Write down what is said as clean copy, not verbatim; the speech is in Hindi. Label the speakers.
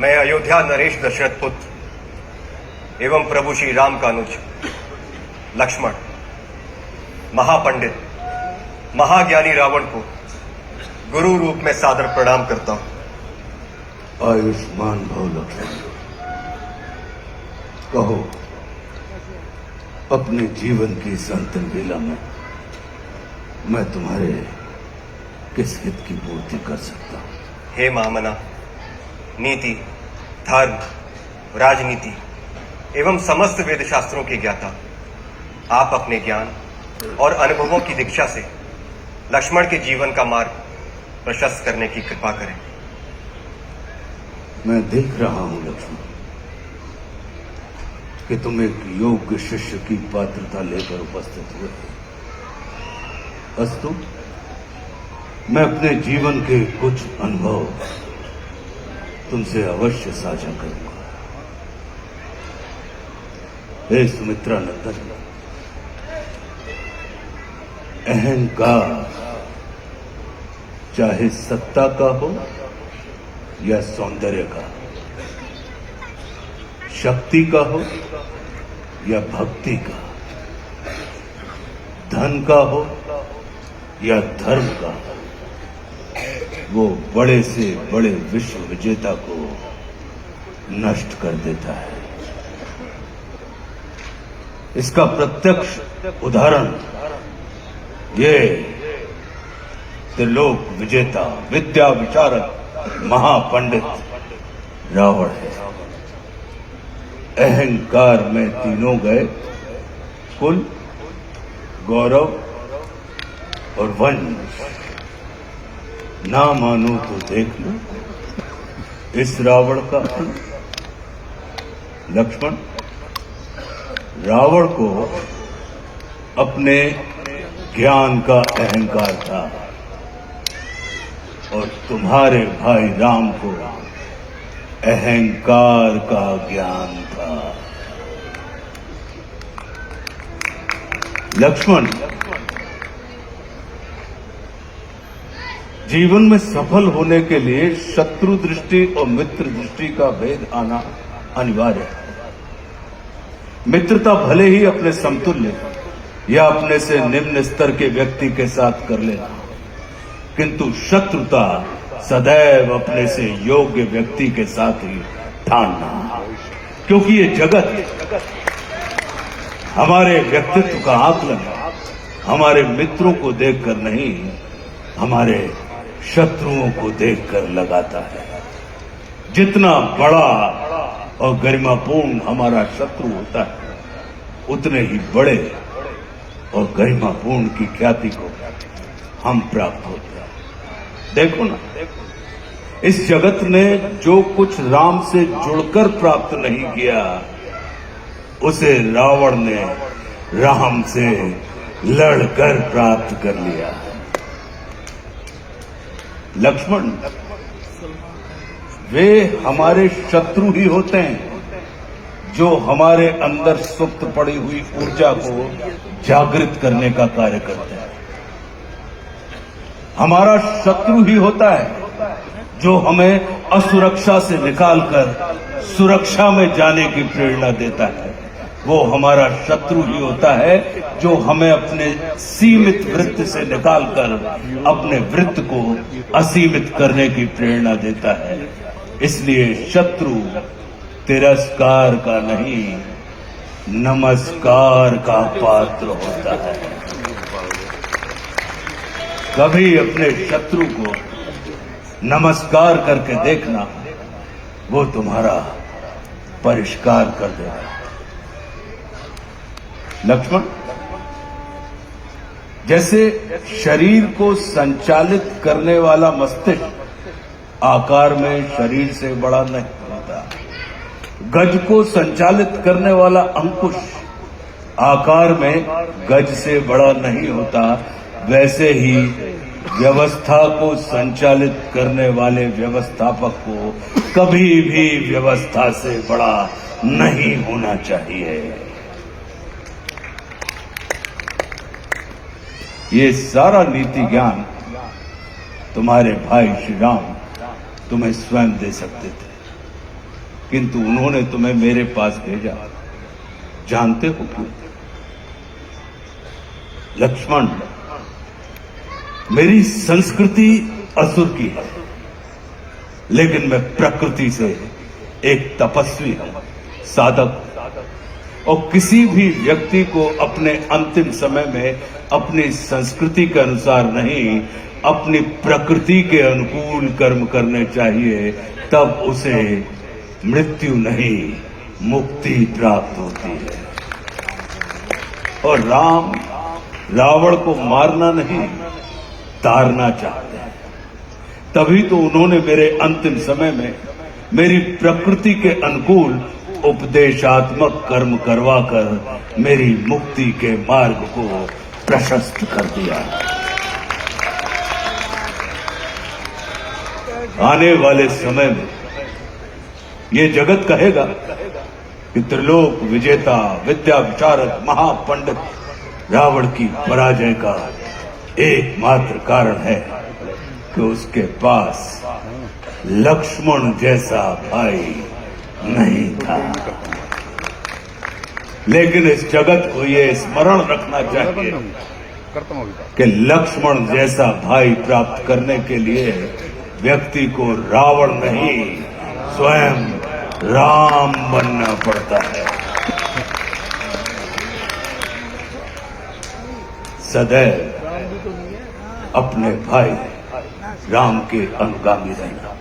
Speaker 1: मैं अयोध्या नरेश दशरथ पुत्र एवं प्रभु श्री राम का अनुज लक्ष्मण महापंडित महाज्ञानी रावण को गुरु रूप में सादर प्रणाम करता हूं।
Speaker 2: आयुष्मान भव लक्ष्मण। कहो, अपने जीवन की इस अंतिम बेला में मैं तुम्हारे किस हित की पूर्ति कर सकता हूं?
Speaker 1: हे महामना, नीति, धर्म, राजनीति एवं समस्त वेद शास्त्रों के ज्ञाता, आप अपने ज्ञान और अनुभवों की दीक्षा से लक्ष्मण के जीवन का मार्ग प्रशस्त करने की कृपा करें।
Speaker 2: मैं देख रहा हूं लक्ष्मण कि तुम एक योग्य शिष्य की पात्रता लेकर उपस्थित हुए। अस्तु, मैं अपने जीवन के कुछ अनुभव तुमसे अवश्य साझा करूंगा। हे सुमित्रा नंदन, अहंकार चाहे सत्ता का हो या सौंदर्य का, शक्ति का हो या भक्ति का, धन का हो या धर्म का, वो बड़े से बड़े विश्व विजेता को नष्ट कर देता है। इसका प्रत्यक्ष उदाहरण ये त्रिलोक विजेता, विद्या विशारद, महापंडित रावण है। अहंकार में तीनों गए, कुल, गौरव और वंश। ना मानो तो देख लो इस रावण का अंत। लक्ष्मण, रावण को अपने ज्ञान का अहंकार था और तुम्हारे भाई राम को अहंकार का ज्ञान था। लक्ष्मण, जीवन में सफल होने के लिए शत्रु दृष्टि और मित्र दृष्टि का भेद आना अनिवार्य है। मित्रता भले ही अपने समतुल्य या अपने से निम्न स्तर के व्यक्ति के साथ कर लेना, किंतु शत्रुता सदैव अपने से योग्य व्यक्ति के साथ ही ठानना, क्योंकि ये जगत हमारे व्यक्तित्व का आकलन हमारे मित्रों को देखकर नहीं, हमारे शत्रुओं को देखकर लगाता है। जितना बड़ा और गरिमापूर्ण हमारा शत्रु होता है, उतने ही बड़े और गरिमापूर्ण की ख्याति को हम प्राप्त होते हैं। देखो ना, इस जगत ने जो कुछ राम से जुड़कर प्राप्त नहीं किया, उसे रावण ने राम से लड़कर प्राप्त कर लिया। लक्ष्मण, वे हमारे शत्रु ही होते हैं जो हमारे अंदर सुप्त पड़ी हुई ऊर्जा को जागृत करने का कार्य करते हैं। हमारा शत्रु ही होता है जो हमें असुरक्षा से निकालकर सुरक्षा में जाने की प्रेरणा देता है। वो हमारा शत्रु ही होता है जो हमें अपने सीमित वृत्त से निकालकर अपने वृत्त को असीमित करने की प्रेरणा देता है। इसलिए शत्रु तिरस्कार का नहीं, नमस्कार का पात्र होता है। कभी अपने शत्रु को नमस्कार करके देखना, वो तुम्हारा परिष्कार कर देगा। लक्ष्मण, जैसे शरीर को संचालित करने वाला मस्तिष्क आकार में शरीर से बड़ा नहीं होता, गज को संचालित करने वाला अंकुश आकार में गज से बड़ा नहीं होता, वैसे ही व्यवस्था को संचालित करने वाले व्यवस्थापक को कभी भी व्यवस्था से बड़ा नहीं होना चाहिए। ये सारा नीति ज्ञान तुम्हारे भाई श्री राम तुम्हें स्वयं दे सकते थे, किंतु उन्होंने तुम्हें मेरे पास भेजा। जानते हो क्यों? लक्ष्मण, मेरी संस्कृति असुर की है, लेकिन मैं प्रकृति से एक तपस्वी हूं, साधक। और किसी भी व्यक्ति को अपने अंतिम समय में अपनी संस्कृति के अनुसार नहीं, अपनी प्रकृति के अनुकूल कर्म करने चाहिए, तब उसे मृत्यु नहीं, मुक्ति प्राप्त होती है। और राम रावण को मारना नहीं, तारना चाहते हैं। तभी तो उन्होंने मेरे अंतिम समय में मेरी प्रकृति के अनुकूल उपदेशात्मक कर्म करवाकर मेरी मुक्ति के मार्ग को प्रशस्त कर दिया। आने वाले समय में ये जगत कहेगा कि त्रिलोक विजेता, विद्या विशारद, महापंडित रावण की पराजय का एकमात्र कारण है कि उसके पास लक्ष्मण जैसा भाई नहीं था। लेकिन इस जगत को ये स्मरण रखना चाहिए कि लक्ष्मण जैसा भाई प्राप्त करने के लिए व्यक्ति को रावण नहीं, स्वयं राम बनना पड़ता है। सदैव अपने भाई राम के अनुगामी रहना।